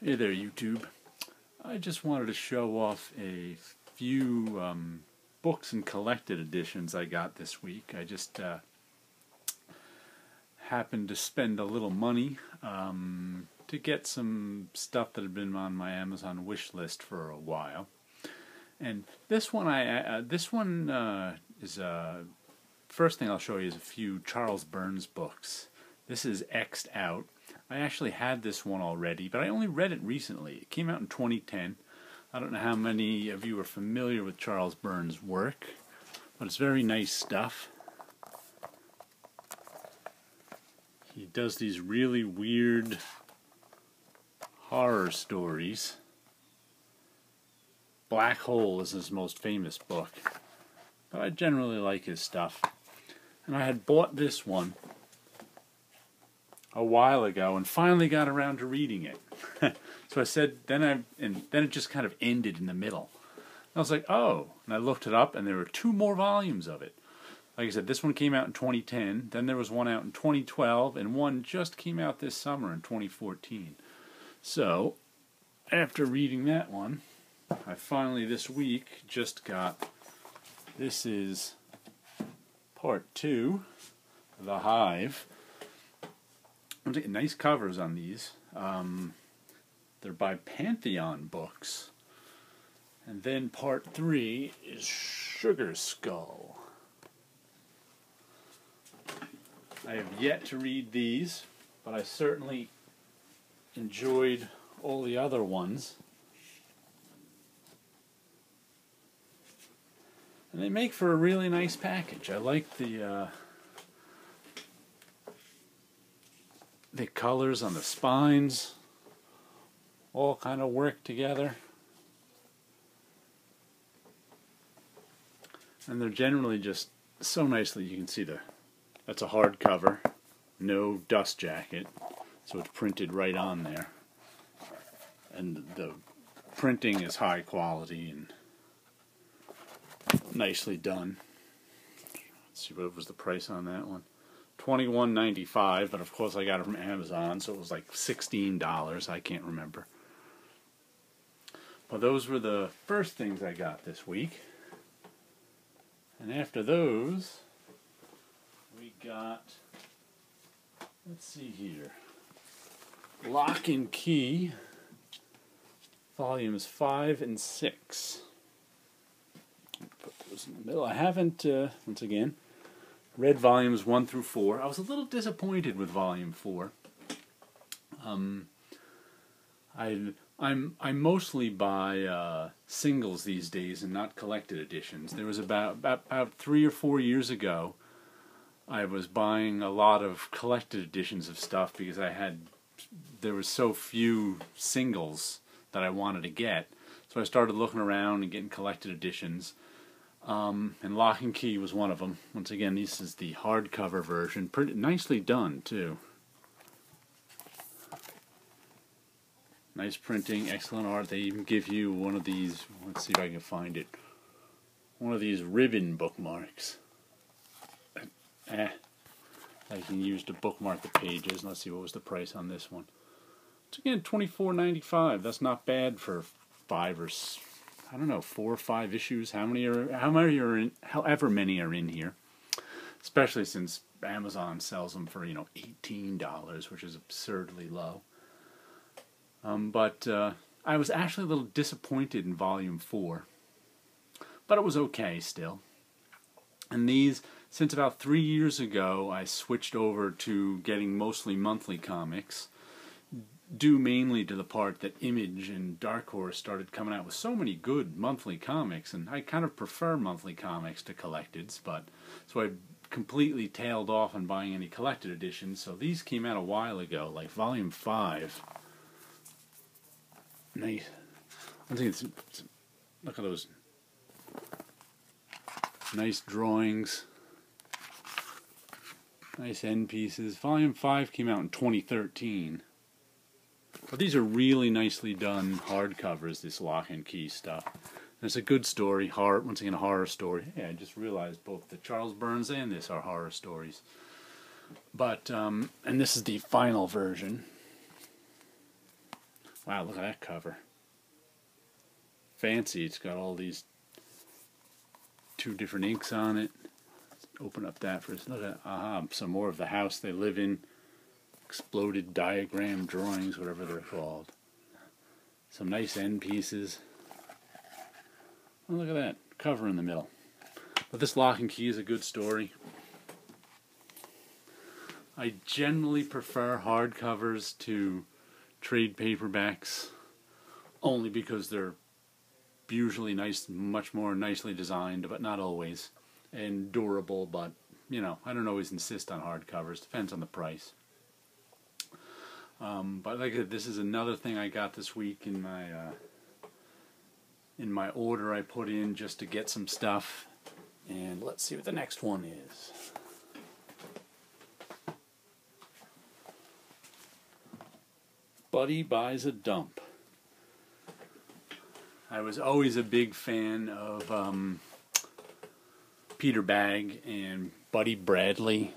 Hey there, YouTube. I just wanted to show off a few books and collected editions I got this week. I just happened to spend a little money to get some stuff that had been on my Amazon wish list for a while. And this one, is first thing I'll show you is a few Charles Burns books. This is X'd out. I actually had this one already, but I only read it recently. It came out in 2010. I don't know how many of you are familiar with Charles Burns' work, but it's very nice stuff. He does these really weird horror stories. Black Hole is his most famous book, but I generally like his stuff. And I had bought this one a while ago and finally got around to reading it. So I said, then it just kind of ended in the middle. I was like, oh, and I looked it up and there were 2 more volumes of it. Like I said, this one came out in 2010, then there was one out in 2012, and one just came out this summer in 2014. So, after reading that one, I finally this week just got, this is part 2, The Hive. I'm taking nice covers on these. They're by Pantheon Books. And then part 3 is Sugar Skull. I have yet to read these, but I certainly enjoyed all the other ones. And they make for a really nice package. I like the colors on the spines all kind of work together. And they're generally just so nicely, you can see that's a hardcover, no dust jacket, so it's printed right on there. And the printing is high quality and nicely done. Let's see, what was the price on that one? $21.95, but of course I got it from Amazon, so it was like $16. I can't remember. Well, those were the first things I got this week. And after those, we got, let's see here, Locke and Key, volumes 5 and 6. Put those in the middle. I haven't, once again, read volumes 1 through 4. I was a little disappointed with volume 4. I mostly buy singles these days and not collected editions. There was about 3 or 4 years ago, I was buying a lot of collected editions of stuff because there were so few singles that I wanted to get. So I started looking around and getting collected editions. And Locke and Key was one of them. Once again, this is the hardcover version. Pretty nicely done, too. Nice printing, excellent art. They even give you one of these, let's see if I can find it, one of these ribbon bookmarks. I can use to bookmark the pages. Let's see, what was the price on this one? It's again $24.95. That's not bad for 5 or, I don't know, 4 or 5 issues. However many are in here. Especially since Amazon sells them for, $18, which is absurdly low. But I was actually a little disappointed in volume 4. But it was okay still. And these, since about 3 years ago, I switched over to getting mostly monthly comics, due mainly to the part that Image and Dark Horse started coming out with so many good monthly comics, and I kind of prefer monthly comics to collecteds, but so I completely tailed off on buying any collected editions. So these came out a while ago, like volume 5. Nice. I think look at those nice drawings, nice end pieces. Volume 5 came out in 2013. But these are really nicely done hardcovers, this Locke and Key stuff. And it's a good story, once again a horror story. Yeah, I just realized both the Charles Burns and this are horror stories. But, and this is the final version. Wow, look at that cover. Fancy. It's got all these 2 different inks on it. Let's open up that for us. Look at some more of the house they live in. Exploded diagram drawings, whatever they're called. Some nice end pieces. Oh, look at that cover in the middle. But this Locke and Key is a good story. I generally prefer hardcovers to trade paperbacks, only because they're usually nice, much more nicely designed, but not always, and durable. But you know, I don't always insist on hardcovers. Depends on the price. But like I said, this is another thing I got this week in my order I put in just to get some stuff. And let's see what the next one is. Buddy Buys a Dump. I was always a big fan of Peter Bagge and Buddy Bradley.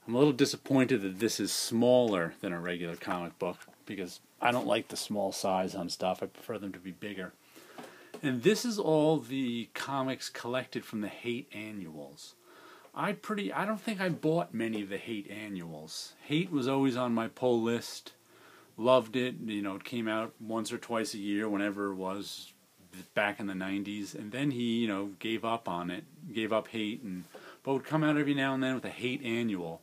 I'm a little disappointed that this is smaller than a regular comic book, because I don't like the small size on stuff. I prefer them to be bigger. And this is all the comics collected from the Hate annuals. I don't think I bought many of the Hate annuals. Hate was always on my pull list. Loved it. You know, it came out once or twice a year, whenever it was, back in the 90s. And then he, you know, gave up on it. Gave up Hate, but would come out every now and then with a Hate annual.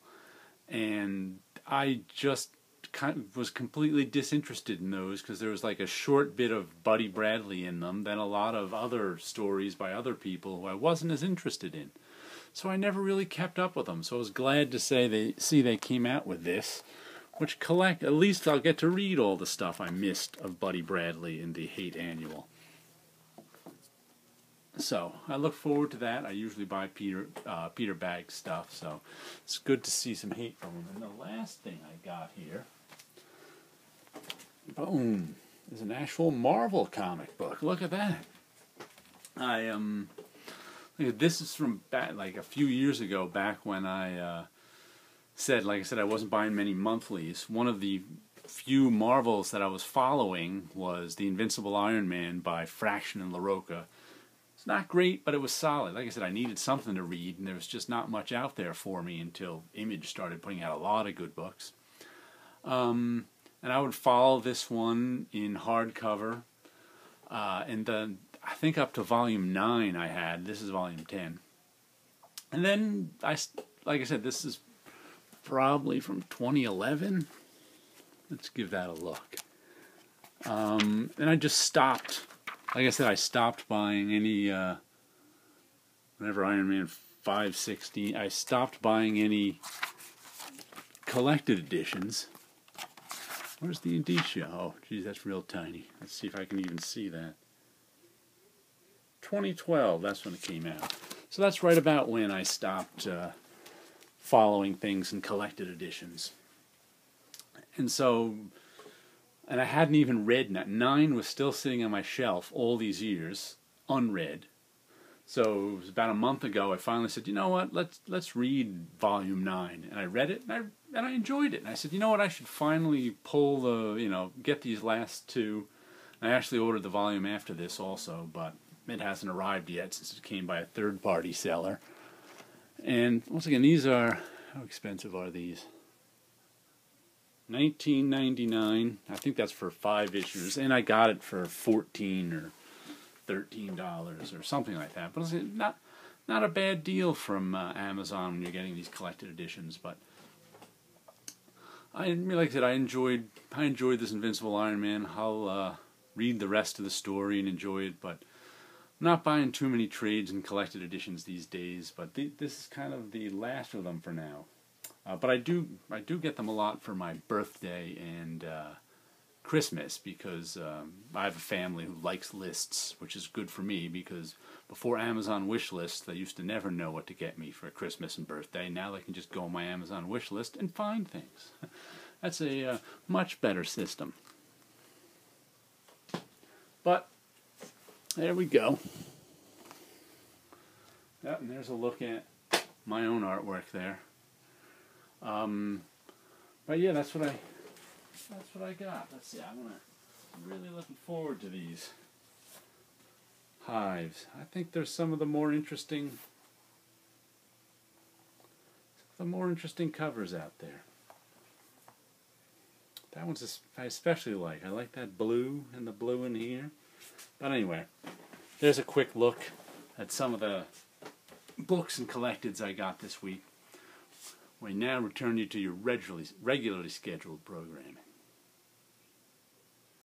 And I just was completely disinterested in those, because there was like a short bit of Buddy Bradley in them, then a lot of other stories by other people who I wasn't as interested in. So I never really kept up with them. So I was glad to say they came out with this, which at least I'll get to read all the stuff I missed of Buddy Bradley in the Hate annual. So I look forward to that. I usually buy Peter Bagge stuff, so it's good to see some Hate from him. And the last thing I got here, boom, is an actual Marvel comic book. Look at that. This is from back, like a few years ago, back when I said I wasn't buying many monthlies. One of the few Marvels that I was following was the Invincible Iron Man by Fraction and LaRocca. It's not great, but it was solid. Like I said, I needed something to read, and there was just not much out there for me until Image started putting out a lot of good books. And I would follow this one in hardcover, and then I think up to volume 9 I had. This is volume 10. And then, like I said, this is probably from 2011. Let's give that a look. And I just stopped. Like I said, I stopped buying any, whenever Iron Man 516, I stopped buying any collected editions. Where's the indicia? Oh, geez, that's real tiny. Let's see if I can even see that. 2012, that's when it came out. So that's right about when I stopped following things in collected editions. And so, and I hadn't even read 9 was still sitting on my shelf all these years, unread. So it was about a month ago I finally said, you know what, let's read volume 9. And I read it, and I enjoyed it. And I said, you know what, I should finally pull get these last 2. And I actually ordered the volume after this also, but it hasn't arrived yet since it came by a third-party seller. And once again, these are, how expensive are these? $19.99. I think that's for 5 issues, and I got it for $14 or $13 or something like that. But it's not a bad deal from Amazon when you're getting these collected editions. But like I said, I enjoyed this Invincible Iron Man. I'll read the rest of the story and enjoy it, but I'm not buying too many trades and collected editions these days. But this is kind of the last of them for now. But I do get them a lot for my birthday and Christmas, because I have a family who likes lists, which is good for me, because before Amazon wish lists, they used to never know what to get me for Christmas and birthday. Now they can just go on my Amazon wish list and find things. That's a much better system. But there we go. Yeah, and there's a look at my own artwork there. But yeah, that's what that's what I got. Let's see, I'm really looking forward to these hives. I think there's some of the more interesting covers out there. That one's I especially like. I like that blue and the blue in here. But anyway, there's a quick look at some of the books and collecteds I got this week. We now return you to your regularly scheduled programming.